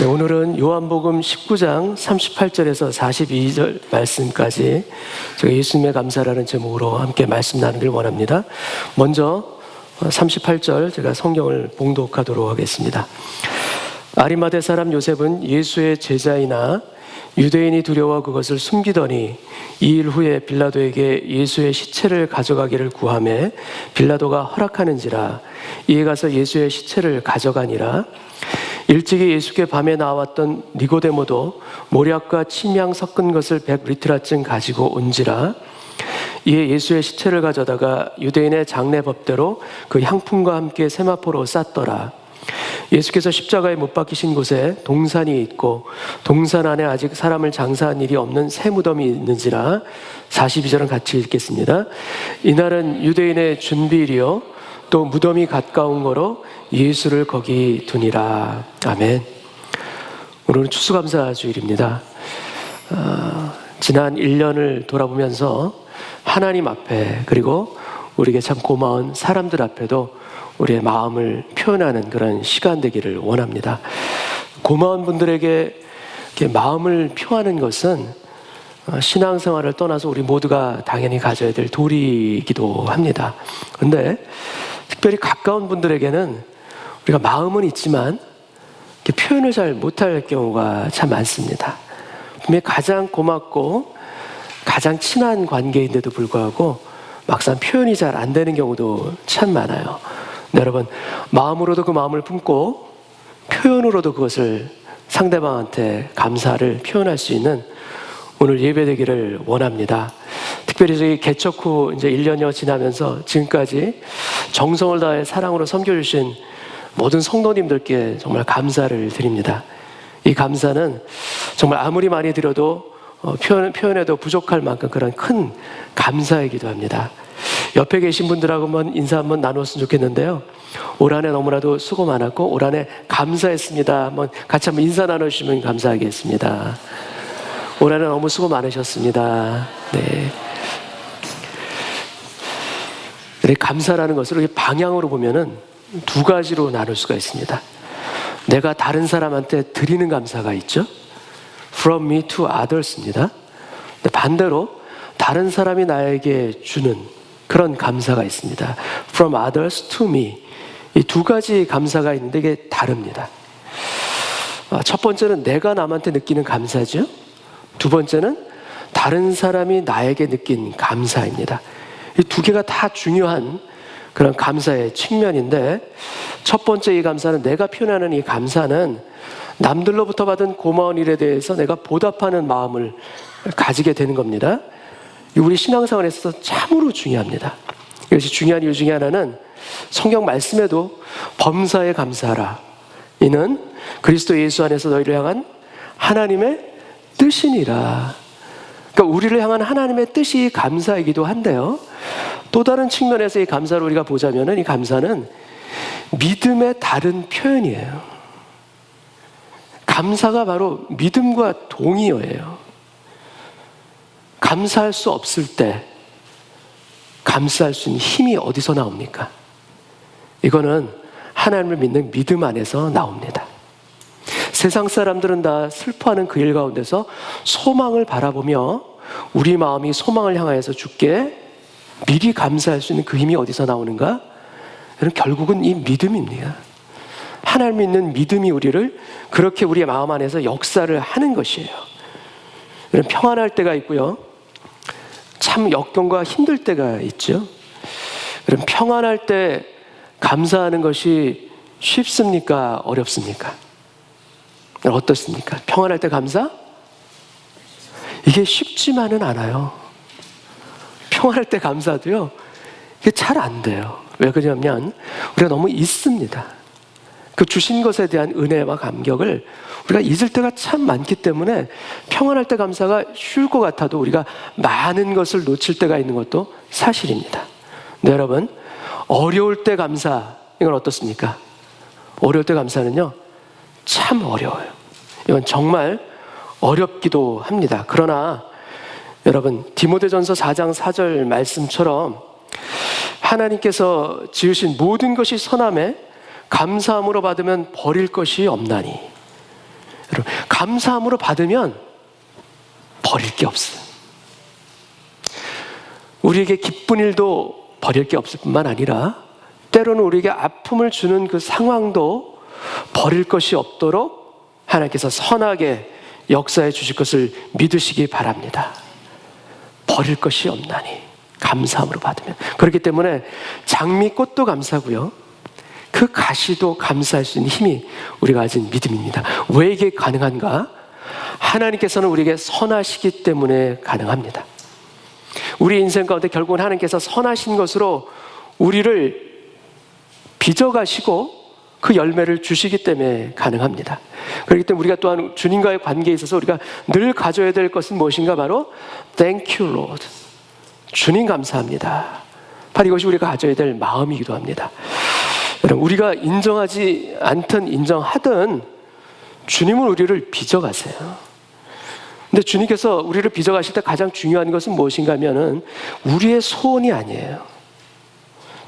네, 오늘은 요한복음 19장 38절에서 42절 말씀까지 제가 예수님의 감사라는 제목으로 함께 말씀 나누길 원합니다. 먼저 38절 제가 성경을 봉독하도록 하겠습니다. 아리마대 사람 요셉은 예수의 제자이나 유대인이 두려워 그것을 숨기더니 2일 후에 빌라도에게 예수의 시체를 가져가기를 구하매 빌라도가 허락하는지라. 이에 가서 예수의 시체를 가져가니라. 일찍이 예수께 밤에 나왔던 니고데모도 모략과 침향 섞은 것을 100리트라쯤 가지고 온지라. 이에 예수의 시체를 가져다가 유대인의 장례 법대로 그 향품과 함께 세마포로 쌌더라. 예수께서 십자가에 못 박히신 곳에 동산이 있고 동산 안에 아직 사람을 장사한 일이 없는 새 무덤이 있는지라. 42절은 같이 읽겠습니다. 이날은 유대인의 준비일이요 또 무덤이 가까운 거로 예수를 거기 두니라. 아멘. 오늘은 추수감사주일입니다. 지난 1년을 돌아보면서 하나님 앞에 그리고 우리에게 참 고마운 사람들 앞에도 우리의 마음을 표현하는 그런 시간 되기를 원합니다. 고마운 분들에게 이렇게 마음을 표하는 것은 신앙생활을 떠나서 우리 모두가 당연히 가져야 될 도리이기도 합니다. 그런데 특별히 가까운 분들에게는 우리가 마음은 있지만 표현을 잘 못할 경우가 참 많습니다. 분명히 가장 고맙고 가장 친한 관계인데도 불구하고 막상 표현이 잘 안 되는 경우도 참 많아요. 네, 여러분, 마음으로도 그 마음을 품고 표현으로도 그것을 상대방한테 감사를 표현할 수 있는 오늘 예배 되기를 원합니다. 특별히 저희 개척 후 이제 1년여 지나면서 지금까지 정성을 다해 사랑으로 섬겨주신 모든 성도님들께 정말 감사를 드립니다. 이 감사는 정말 아무리 많이 드려도 표현해도 부족할 만큼 그런 큰 감사이기도 합니다. 옆에 계신 분들하고 한번 인사 한번 나눴으면 좋겠는데요. 올 한해 너무나도 수고 많았고 올 한해 감사했습니다. 한번 같이 한번 인사 나눠주시면 감사하겠습니다. 올 한해 너무 수고 많으셨습니다. 네. 감사라는 것을 방향으로 보면은 두 가지로 나눌 수가 있습니다. 내가 다른 사람한테 드리는 감사가 있죠. From me to others입니다. 반대로 다른 사람이 나에게 주는 그런 감사가 있습니다. From others to me. 이 두 가지 감사가 있는데 이게 다릅니다. 첫 번째는 내가 남한테 느끼는 감사죠. 두 번째는 다른 사람이 나에게 느낀 감사입니다. 이 두 개가 다 중요한 그런 감사의 측면인데, 첫 번째 이 감사는, 내가 표현하는 이 감사는 남들로부터 받은 고마운 일에 대해서 내가 보답하는 마음을 가지게 되는 겁니다. 우리 신앙생활에 있어서 참으로 중요합니다. 이것이 중요한 이유 중에 하나는 성경 말씀에도 범사에 감사하라, 이는 그리스도 예수 안에서 너희를 향한 하나님의 뜻이니라. 그러니까 우리를 향한 하나님의 뜻이 감사이기도 한데요, 또 다른 측면에서 이 감사를 우리가 보자면 이 감사는 믿음의 다른 표현이에요. 감사가 바로 믿음과 동의어예요. 감사할 수 없을 때 감사할 수 있는 힘이 어디서 나옵니까? 이거는 하나님을 믿는 믿음 안에서 나옵니다. 세상 사람들은 다 슬퍼하는 그 일 가운데서 소망을 바라보며 우리 마음이 소망을 향하여서 주께 미리 감사할 수 있는 그 힘이 어디서 나오는가? 결국은 이 믿음입니다. 하나님 믿는 믿음이 우리를 그렇게 우리의 마음 안에서 역사를 하는 것이에요. 평안할 때가 있고요, 참 역경과 힘들 때가 있죠. 그럼 평안할 때 감사하는 것이 쉽습니까? 어렵습니까? 어떻습니까? 평안할 때 감사? 이게 쉽지만은 않아요. 평안할 때 감사도요, 이게 잘 안 돼요. 왜 그러냐면 우리가 너무 잊습니다. 그 주신 것에 대한 은혜와 감격을 우리가 잊을 때가 참 많기 때문에 평안할 때 감사가 쉬울 것 같아도 우리가 많은 것을 놓칠 때가 있는 것도 사실입니다. 네, 여러분, 어려울 때 감사, 이건 어떻습니까? 어려울 때 감사는요, 참 어려워요. 이건 정말 어렵기도 합니다. 그러나 여러분, 디모데전서 4장 4절 말씀처럼 하나님께서 지으신 모든 것이 선함에 감사함으로 받으면 버릴 것이 없나니, 여러분, 감사함으로 받으면 버릴 게 없어요. 우리에게 기쁜 일도 버릴 게 없을 뿐만 아니라 때로는 우리에게 아픔을 주는 그 상황도 버릴 것이 없도록 하나님께서 선하게 역사해 주실 것을 믿으시기 바랍니다. 버릴 것이 없나니 감사함으로 받으면. 그렇기 때문에 장미꽃도 감사고요, 그 가시도 감사할 수 있는 힘이 우리가 가진 믿음입니다. 왜 이게 가능한가? 하나님께서는 우리에게 선하시기 때문에 가능합니다. 우리 인생 가운데 결국은 하나님께서 선하신 것으로 우리를 빚어가시고 그 열매를 주시기 때문에 가능합니다. 그렇기 때문에 우리가 또한 주님과의 관계에 있어서 우리가 늘 가져야 될 것은 무엇인가? 바로 Thank you, Lord. 주님 감사합니다. 바로 이것이 우리가 가져야 될 마음이기도 합니다. 여러분, 우리가 인정하지 않든 인정하든 주님은 우리를 빚어가세요. 근데 주님께서 우리를 빚어가실 때 가장 중요한 것은 무엇인가 하면은 우리의 소원이 아니에요.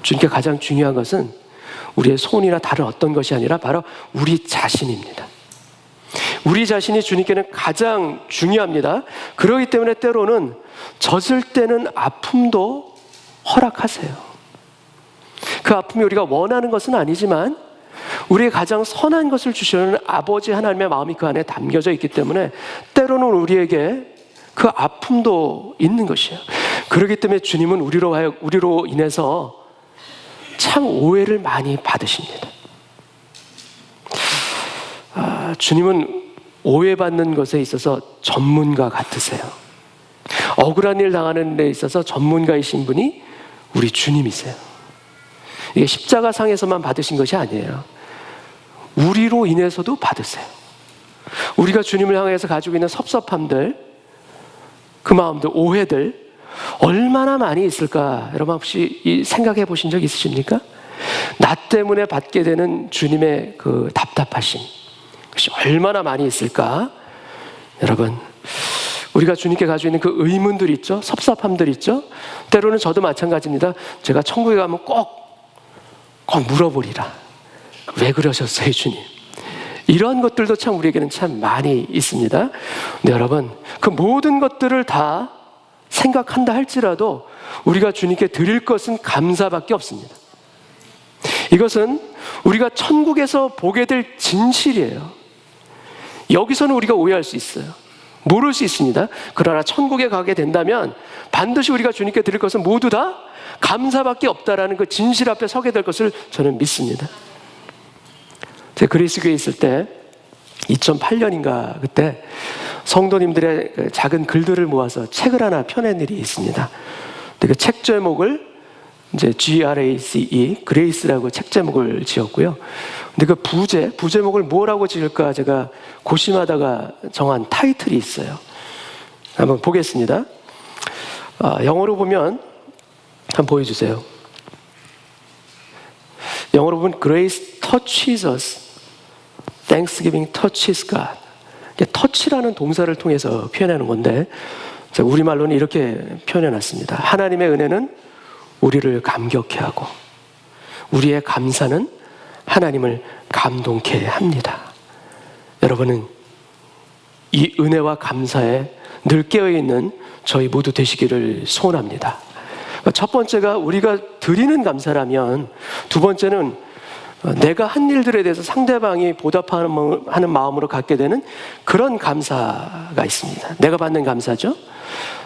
주님께 가장 중요한 것은 우리의 소원이나 다른 어떤 것이 아니라 바로 우리 자신입니다. 우리 자신이 주님께는 가장 중요합니다. 그렇기 때문에 때로는 젖을 때는 아픔도 허락하세요. 그 아픔이 우리가 원하는 것은 아니지만 우리의 가장 선한 것을 주시는 아버지 하나님의 마음이 그 안에 담겨져 있기 때문에 때로는 우리에게 그 아픔도 있는 것이에요. 그렇기 때문에 주님은 우리로 인해서 참 오해를 많이 받으십니다. 주님은 오해받는 것에 있어서 전문가 같으세요. 억울한 일 당하는 데 있어서 전문가이신 분이 우리 주님이세요. 이게 십자가상에서만 받으신 것이 아니에요. 우리로 인해서도 받으세요. 우리가 주님을 향해서 가지고 있는 섭섭함들, 그 마음들, 오해들 얼마나 많이 있을까? 여러분 혹시 생각해 보신 적 있으십니까? 나 때문에 받게 되는 주님의 그 답답하심, 그것이 얼마나 많이 있을까? 여러분, 우리가 주님께 가지고 있는 그 의문들 있죠? 섭섭함들 있죠? 때로는 저도 마찬가지입니다. 제가 천국에 가면 꼭 물어보리라. 왜 그러셨어요, 주님? 이런 것들도 참 우리에게는 참 많이 있습니다. 근데 여러분, 그 모든 것들을 다 생각한다 할지라도 우리가 주님께 드릴 것은 감사밖에 없습니다. 이것은 우리가 천국에서 보게 될 진실이에요. 여기서는 우리가 오해할 수 있어요. 모를 수 있습니다. 그러나 천국에 가게 된다면 반드시 우리가 주님께 드릴 것은 모두 다 감사밖에 없다라는 그 진실 앞에 서게 될 것을 저는 믿습니다. 제가 그리스교에 있을 때 2008년인가 그때 성도님들의 작은 글들을 모아서 책을 하나 펴낸 일이 있습니다. 그 책 제목을 이제 GRACE, 그레이스라고 책 제목을 지었고요. 근데 그 부제목을 뭐라고 지을까 제가 고심하다가 정한 타이틀이 있어요. 한번 보겠습니다. 영어로 보면 한번 보여주세요. 영어로 보면 Grace touches us, Thanksgiving touches God. 터치라는 동사를 통해서 표현하는 건데 우리말로는 이렇게 표현해놨습니다. 하나님의 은혜는 우리를 감격해 하고 우리의 감사는 하나님을 감동케 합니다. 여러분은 이 은혜와 감사에 늘 깨어있는 저희 모두 되시기를 소원합니다. 첫 번째가 우리가 드리는 감사라면 두 번째는 내가 한 일들에 대해서 상대방이 보답하는 마음으로 갖게 되는 그런 감사가 있습니다. 내가 받는 감사죠.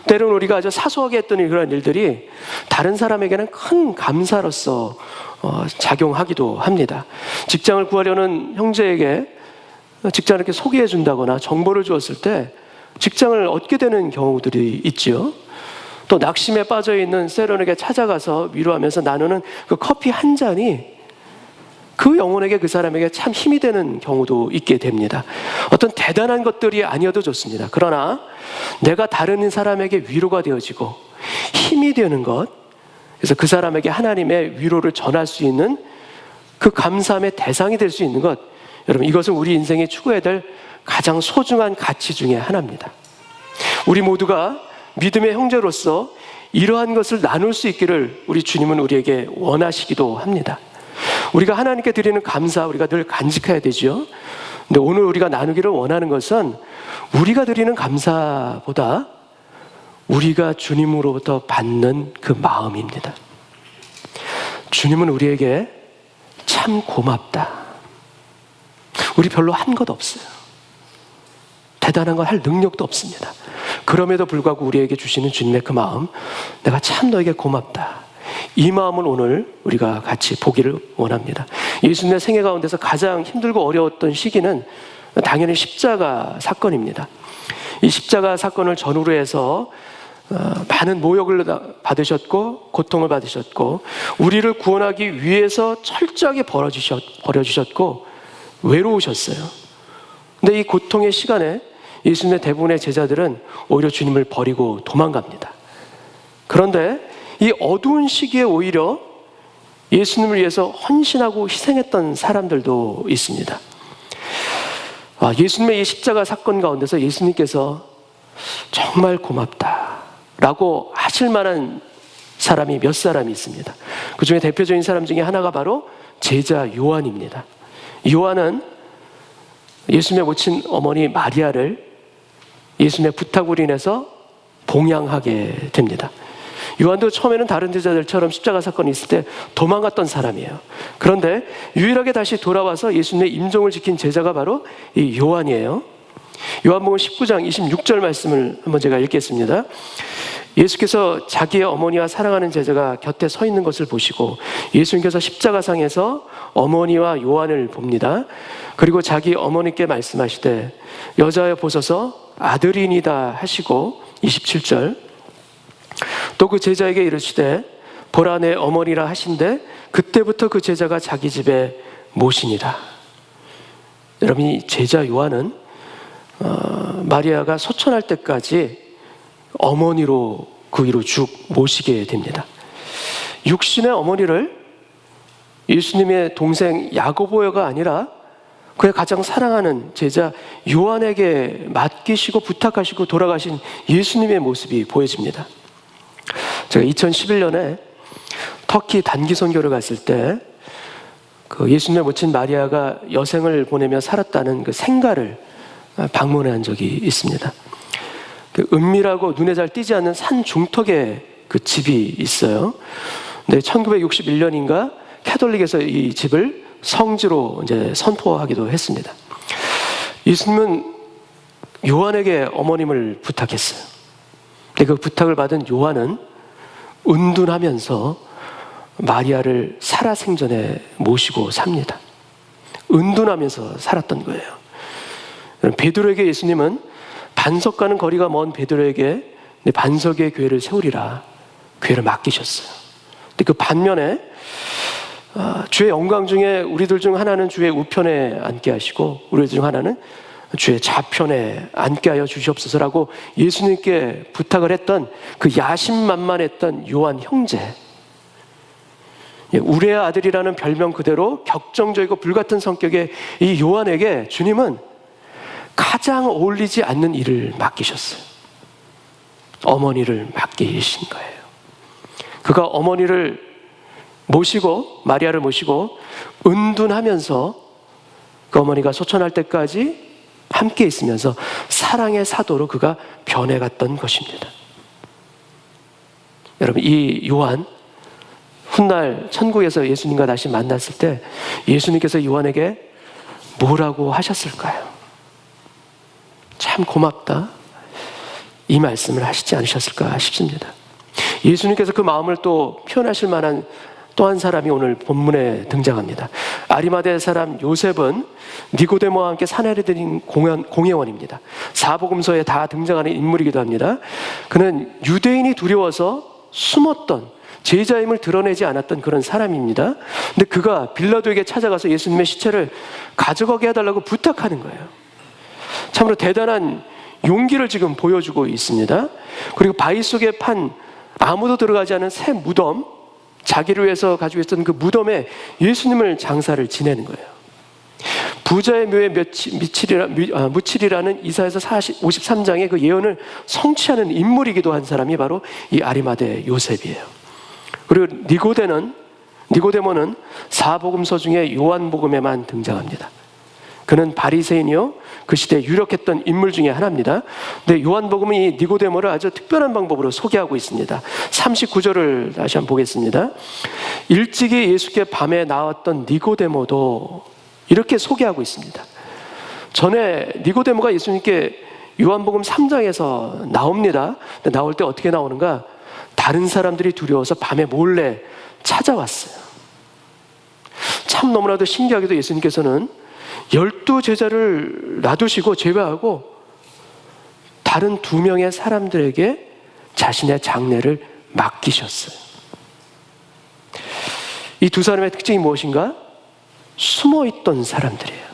때로는 우리가 아주 사소하게 했던 그런 일들이 다른 사람에게는 큰 감사로서 작용하기도 합니다. 직장을 구하려는 형제에게 직장을 이렇게 소개해 준다거나 정보를 주었을 때 직장을 얻게 되는 경우들이 있지요. 또 낙심에 빠져있는 세론에게 찾아가서 위로하면서 나누는 그 커피 한 잔이 그 영혼에게 그 사람에게 참 힘이 되는 경우도 있게 됩니다. 어떤 대단한 것들이 아니어도 좋습니다. 그러나 내가 다른 사람에게 위로가 되어지고 힘이 되는 것, 그래서 그 사람에게 하나님의 위로를 전할 수 있는 그 감사함의 대상이 될 수 있는 것, 여러분 이것은 우리 인생에 추구해야 될 가장 소중한 가치 중에 하나입니다. 우리 모두가 믿음의 형제로서 이러한 것을 나눌 수 있기를 우리 주님은 우리에게 원하시기도 합니다. 우리가 하나님께 드리는 감사 우리가 늘 간직해야 되죠. 근데 오늘 우리가 나누기를 원하는 것은 우리가 드리는 감사보다 우리가 주님으로부터 받는 그 마음입니다. 주님은 우리에게 참 고맙다. 우리 별로 한 것 없어요. 대단한 걸 할 능력도 없습니다. 그럼에도 불구하고 우리에게 주시는 주님의 그 마음, 내가 참 너에게 고맙다. 이 마음을 오늘 우리가 같이 보기를 원합니다. 예수님의 생애 가운데서 가장 힘들고 어려웠던 시기는 당연히 십자가 사건입니다. 이 십자가 사건을 전후로 해서 많은 모욕을 받으셨고 고통을 받으셨고 우리를 구원하기 위해서 철저하게 버려주셨고 외로우셨어요. 근데 이 고통의 시간에 예수님의 대부분의 제자들은 오히려 주님을 버리고 도망갑니다. 그런데 이 어두운 시기에 오히려 예수님을 위해서 헌신하고 희생했던 사람들도 있습니다. 예수님의 이 십자가 사건 가운데서 예수님께서 정말 고맙다라고 하실 만한 사람이 몇 사람이 있습니다. 그 중에 대표적인 사람 중에 하나가 바로 제자 요한입니다. 요한은 예수님의 모친 어머니 마리아를 예수님의 부탁으로 인해서 봉양하게 됩니다. 요한도 처음에는 다른 제자들처럼 십자가 사건이 있을 때 도망갔던 사람이에요. 그런데 유일하게 다시 돌아와서 예수님의 임종을 지킨 제자가 바로 이 요한이에요. 요한복음 19장 26절 말씀을 한번 제가 읽겠습니다. 예수께서 자기의 어머니와 사랑하는 제자가 곁에 서 있는 것을 보시고 예수님께서 십자가상에서 어머니와 요한을 봅니다. 그리고 자기 어머니께 말씀하시되 여자여 보소서 아들이니다 하시고 27절 또 그 제자에게 이르시되 보라 내 어머니라 하신데 그때부터 그 제자가 자기 집에 모시니라. 여러분 이 제자 요한은 마리아가 소천할 때까지 어머니로 그 위로 쭉 모시게 됩니다. 육신의 어머니를 예수님의 동생 야고보가 아니라 그의 가장 사랑하는 제자 요한에게 맡기시고 부탁하시고 돌아가신 예수님의 모습이 보여집니다. 제가 2011년에 터키 단기 선교를 갔을 때 그 예수님의 모친 마리아가 여생을 보내며 살았다는 그 생가를 방문한 적이 있습니다. 그 은밀하고 눈에 잘 띄지 않는 산 중턱에 그 집이 있어요. 근데 1961년인가 캐톨릭에서 이 집을 성지로 이제 선포하기도 했습니다. 예수님은 요한에게 어머님을 부탁했어요. 근데 그 부탁을 받은 요한은 은둔하면서 마리아를 살아생전에 모시고 삽니다. 은둔하면서 살았던 거예요. 베드로에게 예수님은 반석과는 거리가 먼 베드로에게 반석의 교회를 세우리라 교회를 맡기셨어요. 근데 그 반면에 주의 영광 중에 우리들 중 하나는 주의 우편에 앉게 하시고 우리들 중 하나는 주의 좌편에 앉게 하여 주시옵소서라고 예수님께 부탁을 했던 그 야심만만했던 요한 형제, 우레의 아들이라는 별명 그대로 격정적이고 불같은 성격의 이 요한에게 주님은 가장 어울리지 않는 일을 맡기셨어요. 어머니를 맡기신 거예요. 그가 어머니를 모시고 마리아를 모시고 은둔하면서 그 어머니가 소천할 때까지 함께 있으면서 사랑의 사도로 그가 변해갔던 것입니다. 여러분 이 요한 훗날 천국에서 예수님과 다시 만났을 때 예수님께서 요한에게 뭐라고 하셨을까요? 참 고맙다 이 말씀을 하시지 않으셨을까 싶습니다. 예수님께서 그 마음을 또 표현하실 만한 또 한 사람이 오늘 본문에 등장합니다. 아리마대 사람 요셉은 니고데모와 함께 사내를 드린 공회원입니다. 사복음서에 다 등장하는 인물이기도 합니다. 그는 유대인이 두려워서 숨었던 제자임을 드러내지 않았던 그런 사람입니다. 근데 그가 빌라도에게 찾아가서 예수님의 시체를 가져가게 해달라고 부탁하는 거예요. 참으로 대단한 용기를 지금 보여주고 있습니다. 그리고 바위 속에 판 아무도 들어가지 않은 새 무덤, 자기를 위해서 가지고 있었던 그 무덤에 예수님을 장사를 지내는 거예요. 부자의 묘에 묻히리라는 이사야서 53장의 그 예언을 성취하는 인물이기도 한 사람이 바로 이 아리마대 요셉이에요. 그리고 니고데모는 사복음서 중에 요한복음에만 등장합니다. 그는 바리새인이요 그 시대에 유력했던 인물 중에 하나입니다. 근데 요한복음은 이 니고데모를 아주 특별한 방법으로 소개하고 있습니다. 39절을 다시 한번 보겠습니다. 일찍이 예수께 밤에 나왔던 니고데모도 이렇게 소개하고 있습니다. 전에 니고데모가 예수님께 요한복음 3장에서 나옵니다. 근데 나올 때 어떻게 나오는가? 다른 사람들이 두려워서 밤에 몰래 찾아왔어요. 참 너무나도 신기하게도 예수님께서는 12제자를 놔두시고 제외하고 다른 2명의 사람들에게 자신의 장례를 맡기셨어요. 이 두 사람의 특징이 무엇인가? 숨어있던 사람들이에요.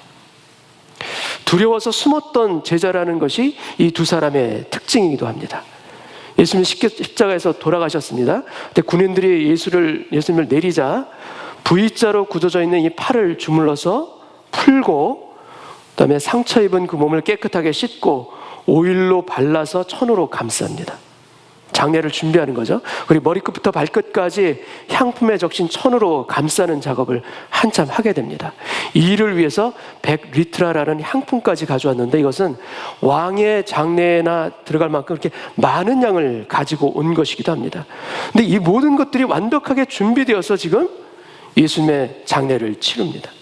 두려워서 숨었던 제자라는 것이 이 두 사람의 특징이기도 합니다. 예수님은 십자가에서 돌아가셨습니다. 그때 군인들이 예수님을 내리자 V자로 굳어져 있는 이 팔을 주물러서 풀고 그다음에 상처 입은 그 몸을 깨끗하게 씻고 오일로 발라서 천으로 감쌉니다. 장례를 준비하는 거죠. 그리고 머리끝부터 발끝까지 향품에 적신 천으로 감싸는 작업을 한참 하게 됩니다. 이 일을 위해서 100리트라라는 향품까지 가져왔는데 이것은 왕의 장례나 들어갈 만큼 그렇게 많은 양을 가지고 온 것이기도 합니다. 근데 이 모든 것들이 완벽하게 준비되어서 지금 예수님의 장례를 치릅니다.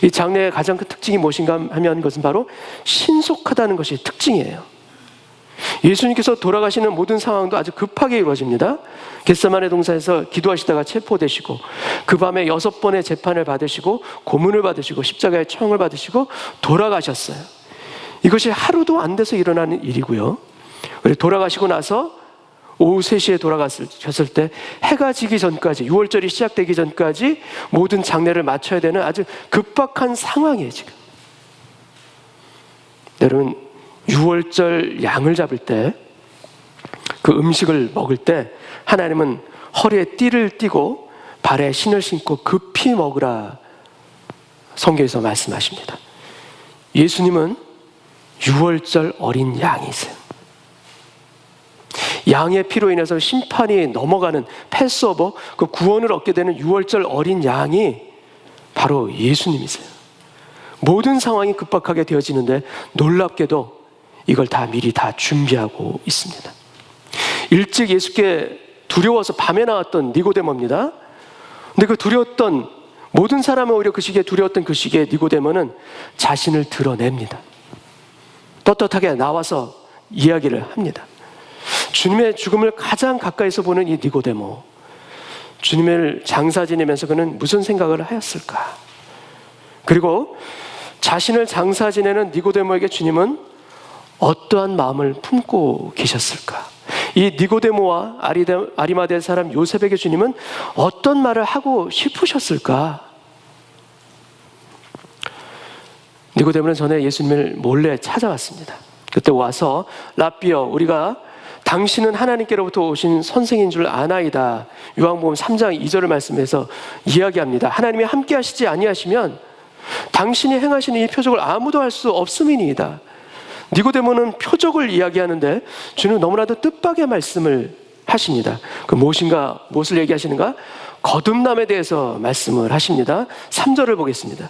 이 장례의 가장 큰 특징이 무엇인가 하면 그것은 바로 신속하다는 것이 특징이에요. 예수님께서 돌아가시는 모든 상황도 아주 급하게 이루어집니다. 겟세마네 동산에서 기도하시다가 체포되시고 그 밤에 6번의 재판을 받으시고 고문을 받으시고 십자가의 청을 받으시고 돌아가셨어요. 이것이 하루도 안 돼서 일어나는 일이고요. 그리고 돌아가시고 나서 오후 3시에 돌아가셨을 때 해가 지기 전까지 6월절이 시작되기 전까지 모든 장례를 마쳐야 되는 아주 급박한 상황이에요. 지금 여러분 6월절 양을 잡을 때 그 음식을 먹을 때 하나님은 허리에 띠를 띠고 발에 신을 신고 급히 먹으라 성경에서 말씀하십니다. 예수님은 6월절 어린 양이세요. 양의 피로 인해서 심판이 넘어가는 패스오버, 그 구원을 얻게 되는 6월절 어린 양이 바로 예수님이세요. 모든 상황이 급박하게 되어지는데 놀랍게도 이걸 다 미리 다 준비하고 있습니다. 일찍 예수께 두려워서 밤에 나왔던 니고데모입니다. 근데 그 두려웠던 모든 사람은 오히려 그 시기에 두려웠던 그 시기에 니고데모는 자신을 드러냅니다. 떳떳하게 나와서 이야기를 합니다. 주님의 죽음을 가장 가까이서 보는 이 니고데모, 주님을 장사 지내면서 그는 무슨 생각을 하였을까? 그리고 자신을 장사 지내는 니고데모에게 주님은 어떠한 마음을 품고 계셨을까? 이 니고데모와 아리마대 사람 요셉에게 주님은 어떤 말을 하고 싶으셨을까? 니고데모는 전에 예수님을 몰래 찾아왔습니다. 그때 와서 라삐어, 우리가 당신은 하나님께로부터 오신 선생인 줄 아나이다. 요한복음 3장 2절을 말씀해서 이야기합니다. 하나님이 함께 하시지 아니하시면 당신이 행하시는 이 표적을 아무도 할 수 없음이니이다. 니고데모는 표적을 이야기하는데 주는 너무나도 뜻밖의 말씀을 하십니다. 그 무엇을 얘기하시는가? 거듭남에 대해서 말씀을 하십니다. 3절을 보겠습니다.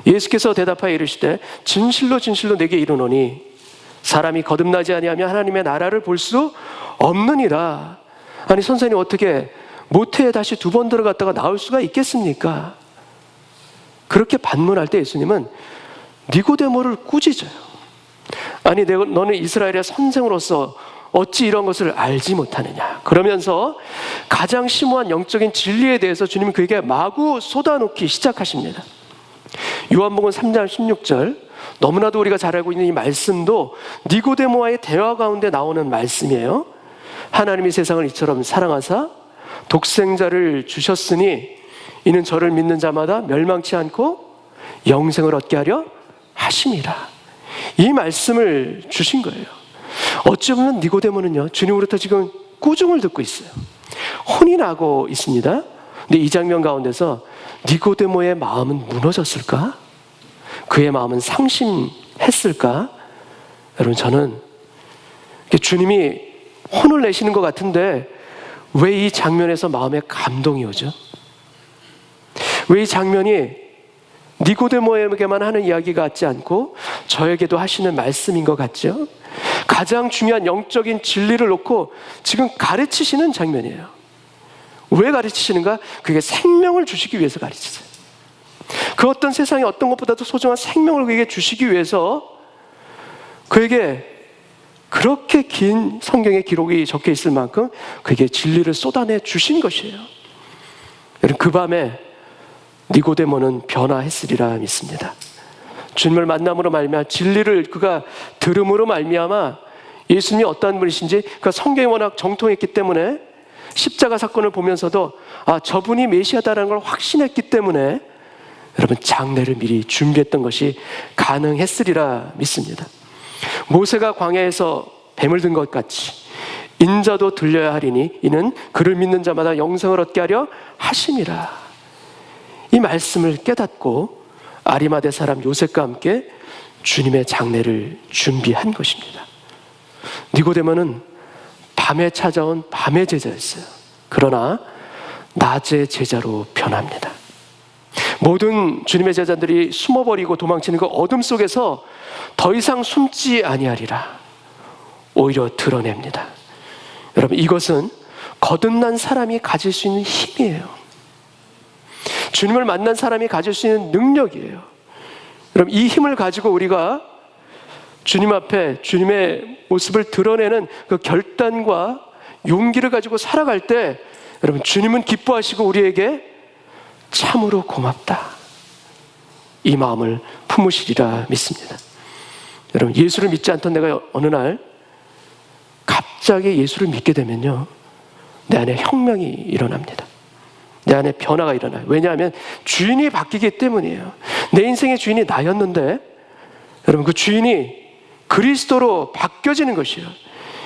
예수께서 대답하여 이르시되 진실로 진실로 내게 이르노니 사람이 거듭나지 아니하면 하나님의 나라를 볼 수 없느니라. 아니 선생님 어떻게 모태에 다시 2번 들어갔다가 나올 수가 있겠습니까? 그렇게 반문할 때 예수님은 니고데모를 꾸짖어요. 아니 너는 이스라엘의 선생으로서 어찌 이런 것을 알지 못하느냐. 그러면서 가장 심오한 영적인 진리에 대해서 주님은 그에게 마구 쏟아놓기 시작하십니다. 요한복음 3장 16절, 너무나도 우리가 잘 알고 있는 이 말씀도 니고데모와의 대화 가운데 나오는 말씀이에요. 하나님이 세상을 이처럼 사랑하사 독생자를 주셨으니 이는 저를 믿는 자마다 멸망치 않고 영생을 얻게 하려 하심이라. 이 말씀을 주신 거예요. 어찌 보면 니고데모는요, 주님으로부터 지금 꾸중을 듣고 있어요. 혼이 나고 있습니다. 근데 이 장면 가운데서 니고데모의 마음은 무너졌을까? 그의 마음은 상심했을까? 여러분, 저는 주님이 혼을 내시는 것 같은데 왜 이 장면에서 마음에 감동이 오죠? 왜 이 장면이 니고데모에게만 하는 이야기 같지 않고 저에게도 하시는 말씀인 것 같죠? 가장 중요한 영적인 진리를 놓고 지금 가르치시는 장면이에요. 왜 가르치시는가? 그게 생명을 주시기 위해서 가르치세요. 그 어떤 세상에 어떤 것보다도 소중한 생명을 그에게 주시기 위해서 그에게 그렇게 긴 성경의 기록이 적혀 있을 만큼 그에게 진리를 쏟아내 주신 것이에요. 여러분, 그 밤에 니고데모는 변화했으리라 믿습니다. 주님을 만남으로 말미암아 진리를 그가 들음으로 말미암아 예수님이 어떠한 분이신지 그가 성경이 워낙 정통했기 때문에 십자가 사건을 보면서도 저분이 메시아다라는 걸 확신했기 때문에 여러분 장례를 미리 준비했던 것이 가능했으리라 믿습니다. 모세가 광야에서 뱀을 든 것 같이 인자도 들려야 하리니 이는 그를 믿는 자마다 영생을 얻게 하려 하심이라. 이 말씀을 깨닫고 아리마대 사람 요셉과 함께 주님의 장례를 준비한 것입니다. 니고데모는 밤에 찾아온 밤의 제자였어요. 그러나 낮의 제자로 변합니다. 모든 주님의 제자들이 숨어버리고 도망치는 그 어둠 속에서 더 이상 숨지 아니하리라 오히려 드러냅니다. 여러분, 이것은 거듭난 사람이 가질 수 있는 힘이에요. 주님을 만난 사람이 가질 수 있는 능력이에요. 여러분, 이 힘을 가지고 우리가 주님 앞에 주님의 모습을 드러내는 그 결단과 용기를 가지고 살아갈 때 여러분, 주님은 기뻐하시고 우리에게 참으로 고맙다, 이 마음을 품으시리라 믿습니다. 여러분, 예수를 믿지 않던 내가 어느 날 갑자기 예수를 믿게 되면요, 내 안에 혁명이 일어납니다. 내 안에 변화가 일어나요. 왜냐하면 주인이 바뀌기 때문이에요. 내 인생의 주인이 나였는데 여러분, 그 주인이 그리스도로 바뀌어지는 것이에요.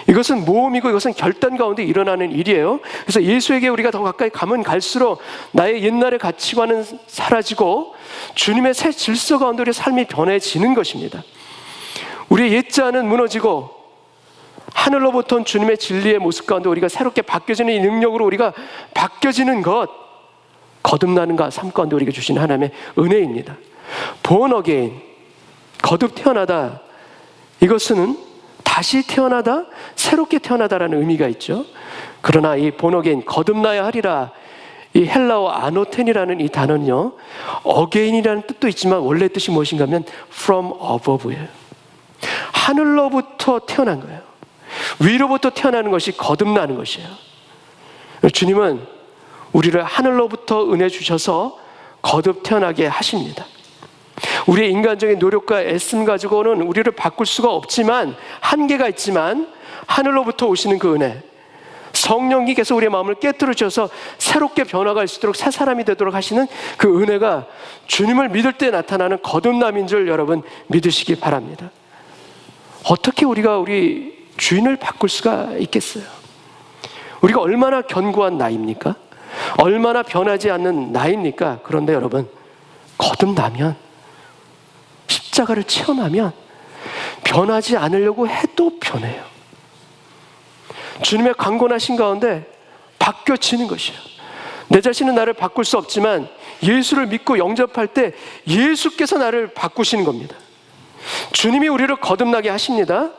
이것은 모험이고 이것은 결단 가운데 일어나는 일이에요. 그래서 예수에게 우리가 더 가까이 가면 갈수록 나의 옛날의 가치관은 사라지고 주님의 새 질서 가운데 우리의 삶이 변해지는 것입니다. 우리의 옛자는 무너지고 하늘로부터 온 주님의 진리의 모습 가운데 우리가 새롭게 바뀌어지는 이 능력으로 우리가 바뀌어지는 것, 거듭나는 삶 가운데 우리에게 주신 하나님의 은혜입니다. born again, 거듭 태어나다, 이것은 다시 태어나다, 새롭게 태어나다라는 의미가 있죠. 그러나 이 born again, 거듭나야 하리라, 이 헬라어 아노텐이라는 이 단어는요, again이라는 뜻도 있지만 원래 뜻이 무엇인가 하면 from above예요. 하늘로부터 태어난 거예요. 위로부터 태어나는 것이 거듭나는 것이에요. 주님은 우리를 하늘로부터 은혜 주셔서 거듭 태어나게 하십니다. 우리의 인간적인 노력과 애씀 가지고는 우리를 바꿀 수가 없지만, 한계가 있지만 하늘로부터 오시는 그 은혜, 성령님께서 우리의 마음을 깨뜨려 주셔서 새롭게 변화갈 수 있도록 새 사람이 되도록 하시는 그 은혜가 주님을 믿을 때 나타나는 거듭남인 줄 여러분 믿으시기 바랍니다. 어떻게 우리가 우리 주인을 바꿀 수가 있겠어요? 우리가 얼마나 견고한 나이입니까? 얼마나 변하지 않는 나이입니까? 그런데 여러분, 거듭나면, 십자가를 체험하면 변하지 않으려고 해도 변해요. 주님의 강권하신 가운데 바뀌어지는 것이에요. 내 자신은 나를 바꿀 수 없지만 예수를 믿고 영접할 때 예수께서 나를 바꾸시는 겁니다. 주님이 우리를 거듭나게 하십니다.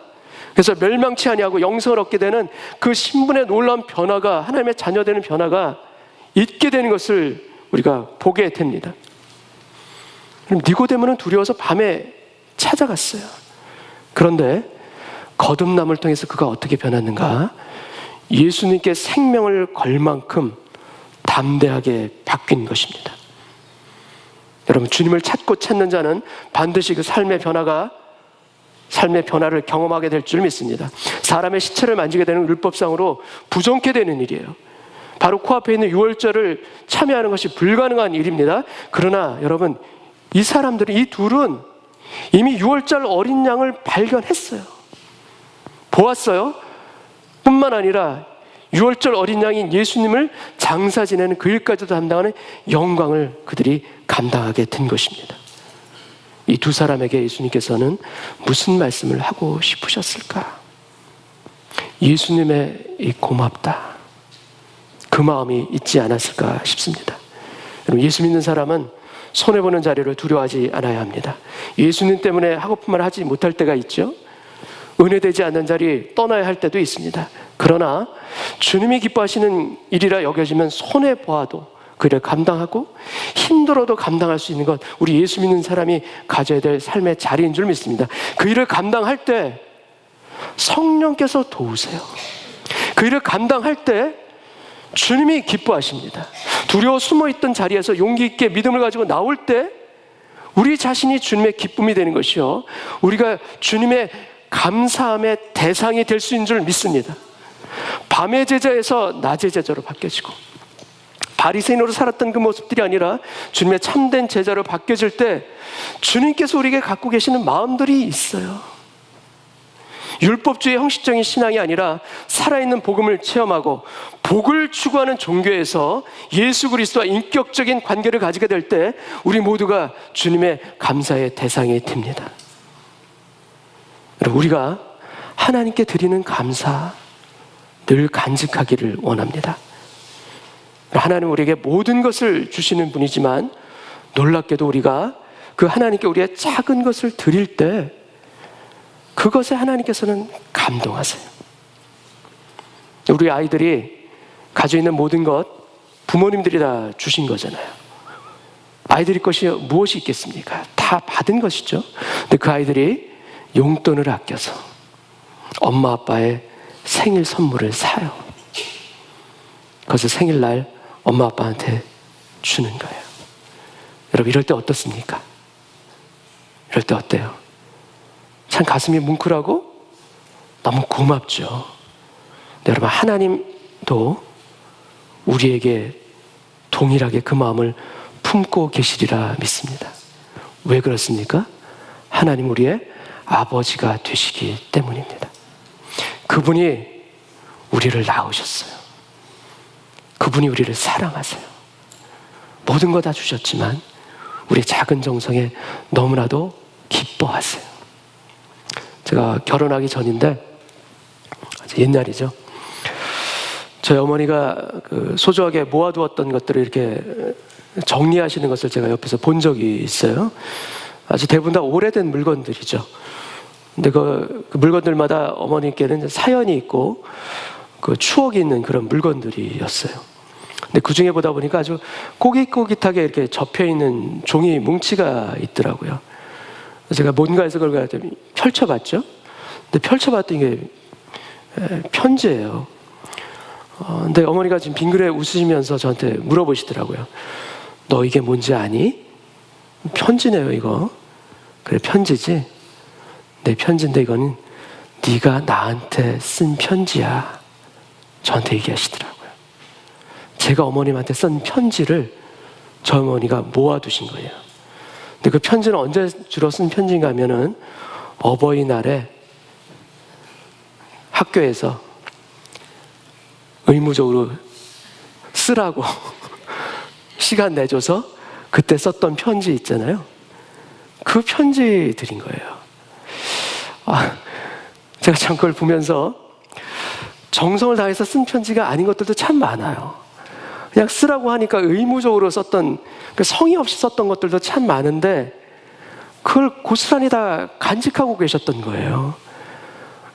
그래서 멸망치 아니하고 영생을 얻게 되는 그 신분의 놀라운 변화가, 하나님의 자녀되는 변화가 있게 되는 것을 우리가 보게 됩니다. 그럼 니고데모는 두려워서 밤에 찾아갔어요. 그런데 거듭남을 통해서 그가 어떻게 변했는가? 예수님께 생명을 걸 만큼 담대하게 바뀐 것입니다. 여러분, 주님을 찾고 찾는 자는 반드시 그 삶의 변화를 경험하게 될 줄 믿습니다. 사람의 시체를 만지게 되는 율법상으로 부정케 되는 일이에요. 바로 코앞에 있는 유월절을 참여하는 것이 불가능한 일입니다. 그러나 여러분, 이 사람들은, 이 둘은 이미 유월절 어린 양을 발견했어요. 보았어요. 뿐만 아니라 유월절 어린 양인 예수님을 장사 지내는 그 일까지도 담당하는 영광을 그들이 감당하게 된 것입니다. 이 두 사람에게 예수님께서는 무슨 말씀을 하고 싶으셨을까? 예수님의 이 고맙다, 그 마음이 있지 않았을까 싶습니다. 여러분, 예수 믿는 사람은 손해보는 자리를 두려워하지 않아야 합니다. 예수님 때문에 하고픈 말 하지 못할 때가 있죠. 은혜되지 않는 자리 떠나야 할 때도 있습니다. 그러나 주님이 기뻐하시는 일이라 여겨지면 손해보아도 그 일을 감당하고 힘들어도 감당할 수 있는 것, 우리 예수 믿는 사람이 가져야 될 삶의 자리인 줄 믿습니다. 그 일을 감당할 때 성령께서 도우세요. 그 일을 감당할 때 주님이 기뻐하십니다. 두려워 숨어있던 자리에서 용기 있게 믿음을 가지고 나올 때 우리 자신이 주님의 기쁨이 되는 것이요, 우리가 주님의 감사함의 대상이 될 수 있는 줄 믿습니다. 밤의 제자에서 낮의 제자로 바뀌어지고 바리새인으로 살았던 그 모습들이 아니라 주님의 참된 제자로 바뀌어질 때 주님께서 우리에게 갖고 계시는 마음들이 있어요. 율법주의 형식적인 신앙이 아니라 살아있는 복음을 체험하고 복을 추구하는 종교에서 예수 그리스도와 인격적인 관계를 가지게 될 때 우리 모두가 주님의 감사의 대상이 됩니다. 우리가 하나님께 드리는 감사 늘 간직하기를 원합니다. 하나님 우리에게 모든 것을 주시는 분이지만 놀랍게도 우리가 그 하나님께 우리의 작은 것을 드릴 때 그것에 하나님께서는 감동하세요. 우리 아이들이 가지고 있는 모든 것 부모님들이 다 주신 거잖아요. 아이들이 것이 무엇이 있겠습니까? 다 받은 것이죠. 근데 그 아이들이 용돈을 아껴서 엄마 아빠의 생일 선물을 사요. 그것을 생일날 엄마 아빠한테 주는 거예요. 여러분 이럴 때 어떻습니까? 이럴 때 어때요? 참 가슴이 뭉클하고 너무 고맙죠. 근데 여러분 하나님도 우리에게 동일하게 그 마음을 품고 계시리라 믿습니다. 왜 그렇습니까? 하나님 우리의 아버지가 되시기 때문입니다. 그분이 우리를 낳으셨어요. 그분이 우리를 사랑하세요. 모든 거 다 주셨지만 우리의 작은 정성에 너무나도 기뻐하세요. 제가 결혼하기 전인데 아주 옛날이죠. 저희 어머니가 소중하게 모아두었던 것들을 이렇게 정리하시는 것을 제가 옆에서 본 적이 있어요. 아주 대부분 다 오래된 물건들이죠. 근데 그 물건들마다 어머니께는 사연이 있고 그 추억이 있는 그런 물건들이었어요. 근데 그 중에 보다 보니까 아주 꼬깃꼬깃하게 이렇게 접혀 있는 종이 뭉치가 있더라고요. 제가 뭔가에서 그걸 펼쳐봤죠. 근데 펼쳐봤더니 이게 편지예요. 근데 어머니가 지금 빙그레 웃으시면서 저한테 물어보시더라고요. 너 이게 뭔지 아니? 편지네요 이거. 그래 편지지? 내 편지인데 이거는 네가 나한테 쓴 편지야. 저한테 얘기하시더라고요. 제가 어머님한테 쓴 편지를 저 어머니가 모아두신 거예요. 근데 그 편지는 언제 주로 쓴 편지인가 하면은 어버이날에 학교에서 의무적으로 쓰라고 시간 내줘서 그때 썼던 편지 있잖아요. 그 편지 드린 거예요. 제가 참 그걸 보면서 정성을 다해서 쓴 편지가 아닌 것들도 참 많아요. 그냥 쓰라고 하니까 의무적으로 썼던, 성의 없이 썼던 것들도 참 많은데 그걸 고스란히 다 간직하고 계셨던 거예요.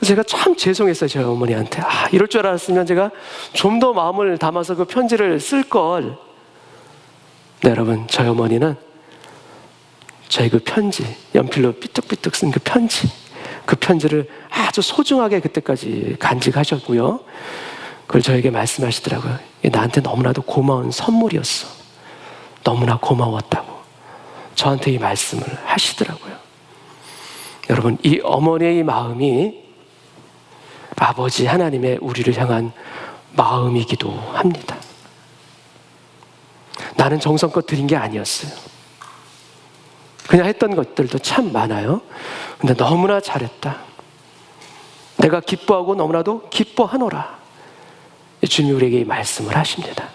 제가 참 죄송했어요, 저희 어머니한테. 이럴 줄 알았으면 제가 좀 더 마음을 담아서 그 편지를 쓸 걸. 네, 여러분, 저희 어머니는 저희 그 편지, 연필로 삐뚤삐뚤 쓴 그 편지를 아주 소중하게 그때까지 간직하셨고요. 그걸 저에게 말씀하시더라고요. 나한테 너무나도 고마운 선물이었어. 너무나 고마웠다고 저한테 이 말씀을 하시더라고요. 여러분, 이 어머니의 마음이 아버지 하나님의 우리를 향한 마음이기도 합니다. 나는 정성껏 드린 게 아니었어요. 그냥 했던 것들도 참 많아요. 근데 너무나 잘했다. 내가 기뻐하고 너무나도 기뻐하노라. 주님이 우리에게 이 말씀을 하십니다.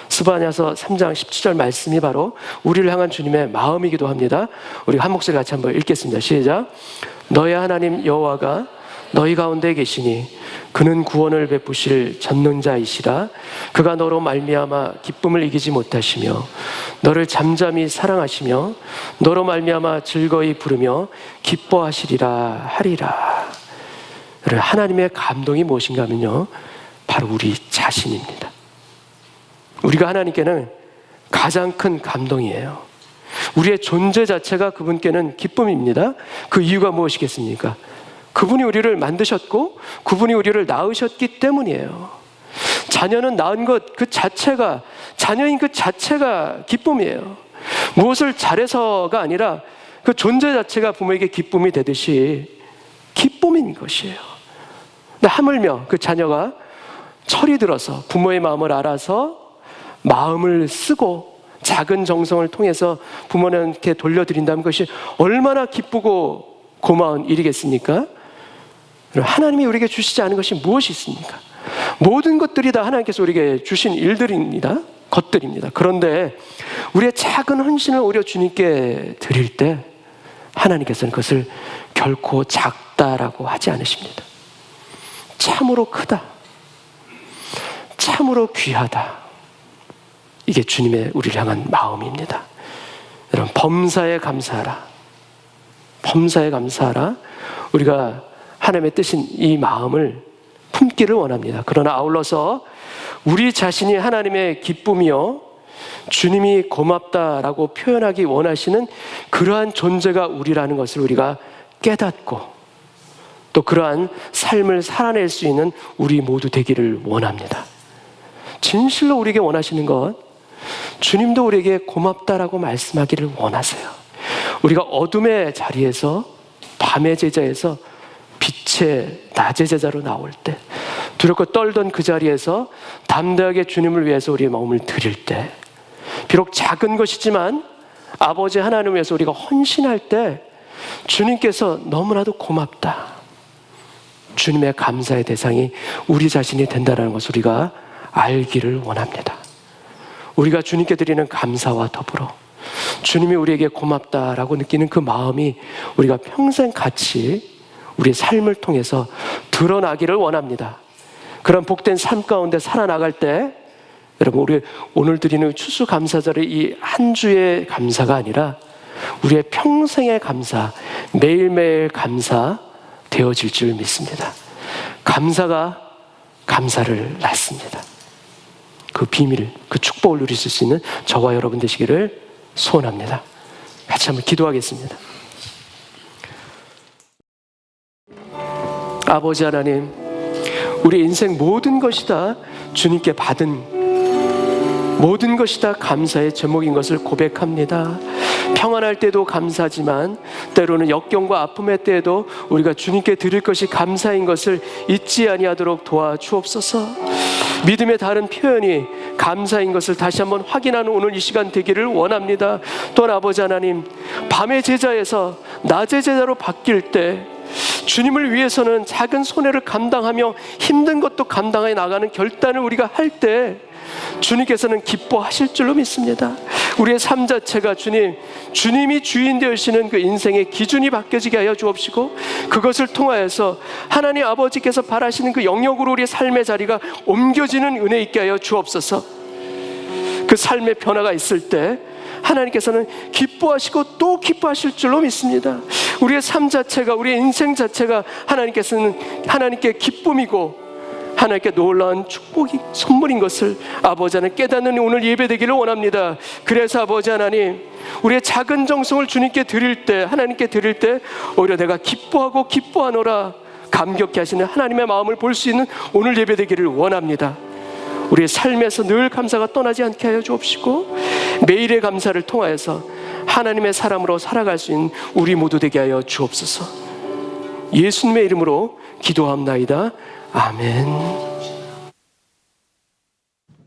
스바냐서 3장 17절 말씀이 바로 우리를 향한 주님의 마음이기도 합니다. 우리 한 목소리 같이 한번 읽겠습니다. 시작. 너의 하나님 여호와가 너희 가운데 계시니 그는 구원을 베푸실 전능자이시라. 그가 너로 말미암아 기쁨을 이기지 못하시며 너를 잠잠히 사랑하시며 너로 말미암아 즐거이 부르며 기뻐하시리라 하리라. 하나님의 감동이 무엇인가 하면요, 바로 우리 자신입니다. 우리가 하나님께는 가장 큰 감동이에요. 우리의 존재 자체가 그분께는 기쁨입니다. 그 이유가 무엇이겠습니까? 그분이 우리를 만드셨고 그분이 우리를 낳으셨기 때문이에요. 자녀는 낳은 것 그 자체가, 자녀인 그 자체가 기쁨이에요. 무엇을 잘해서가 아니라 그 존재 자체가 부모에게 기쁨이 되듯이 기쁨인 것이에요. 근데 하물며 그 자녀가 철이 들어서 부모의 마음을 알아서 마음을 쓰고 작은 정성을 통해서 부모님께 돌려드린다는 것이 얼마나 기쁘고 고마운 일이겠습니까? 하나님이 우리에게 주시지 않은 것이 무엇이 있습니까? 모든 것들이 다 하나님께서 우리에게 주신 일들입니다. 것들입니다. 그런데 우리의 작은 헌신을 오히려 주님께 드릴 때 하나님께서는 그것을 결코 작다라고 하지 않으십니다. 참으로 크다, 참으로 귀하다. 이게 주님의 우리를 향한 마음입니다. 여러분, 범사에 감사하라. 범사에 감사하라. 우리가 하나님의 뜻인 이 마음을 품기를 원합니다. 그러나 아울러서 우리 자신이 하나님의 기쁨이요 주님이 고맙다라고 표현하기 원하시는 그러한 존재가 우리라는 것을 우리가 깨닫고 또 그러한 삶을 살아낼 수 있는 우리 모두 되기를 원합니다. 진실로 우리에게 원하시는 것, 주님도 우리에게 고맙다라고 말씀하기를 원하세요. 우리가 어둠의 자리에서, 밤의 제자에서 빛의 낮의 제자로 나올 때, 두렵고 떨던 그 자리에서 담대하게 주님을 위해서 우리의 마음을 드릴 때, 비록 작은 것이지만 아버지 하나님을 위해서 우리가 헌신할 때 주님께서 너무나도 고맙다, 주님의 감사의 대상이 우리 자신이 된다는 것을 우리가 알기를 원합니다. 우리가 주님께 드리는 감사와 더불어 주님이 우리에게 고맙다라고 느끼는 그 마음이 우리가 평생 같이 우리의 삶을 통해서 드러나기를 원합니다. 그런 복된 삶 가운데 살아나갈 때 여러분, 우리 오늘 드리는 추수감사절의 이 한 주의 감사가 아니라 우리의 평생의 감사, 매일매일 감사 되어질 줄 믿습니다. 감사가 감사를 낳습니다. 그 비밀, 그 축복을 누리실 수 있는 저와 여러분 되시기를 소원합니다. 같이 한번 기도하겠습니다. 아버지 하나님, 우리 인생 모든 것이 다 주님께 받은 모든 것이 다 감사의 제목인 것을 고백합니다. 평안할 때도 감사지만 때로는 역경과 아픔의 때에도 우리가 주님께 드릴 것이 감사인 것을 잊지 아니하도록 도와주옵소서. 믿음의 다른 표현이 감사인 것을 다시 한번 확인하는 오늘 이 시간 되기를 원합니다. 또한 아버지 하나님, 밤의 제자에서 낮의 제자로 바뀔 때 주님을 위해서는 작은 손해를 감당하며 힘든 것도 감당해 나가는 결단을 우리가 할 때 주님께서는 기뻐하실 줄로 믿습니다. 우리의 삶 자체가 주님이 주인 되시는 그 인생의 기준이 바뀌어지게 하여 주옵시고, 그것을 통하여서 하나님 아버지께서 바라시는 그 영역으로 우리의 삶의 자리가 옮겨지는 은혜 있게 하여 주옵소서. 그 삶의 변화가 있을 때 하나님께서는 기뻐하시고 또 기뻐하실 줄로 믿습니다. 우리의 삶 자체가, 우리의 인생 자체가 하나님께 기쁨이고 하나님께 놀라운 축복이 선물인 것을 아버지 하나님 깨닫는 오늘 예배되기를 원합니다. 그래서 아버지 하나님, 우리의 작은 정성을 주님께 드릴 때, 하나님께 드릴 때 오히려 내가 기뻐하고 기뻐하노라 감격해 하시는 하나님의 마음을 볼 수 있는 오늘 예배되기를 원합니다. 우리의 삶에서 늘 감사가 떠나지 않게 하여 주옵시고, 매일의 감사를 통하여서 하나님의 사람으로 살아갈 수 있는 우리 모두 되게 하여 주옵소서. 예수님의 이름으로 기도합나이다. 아멘.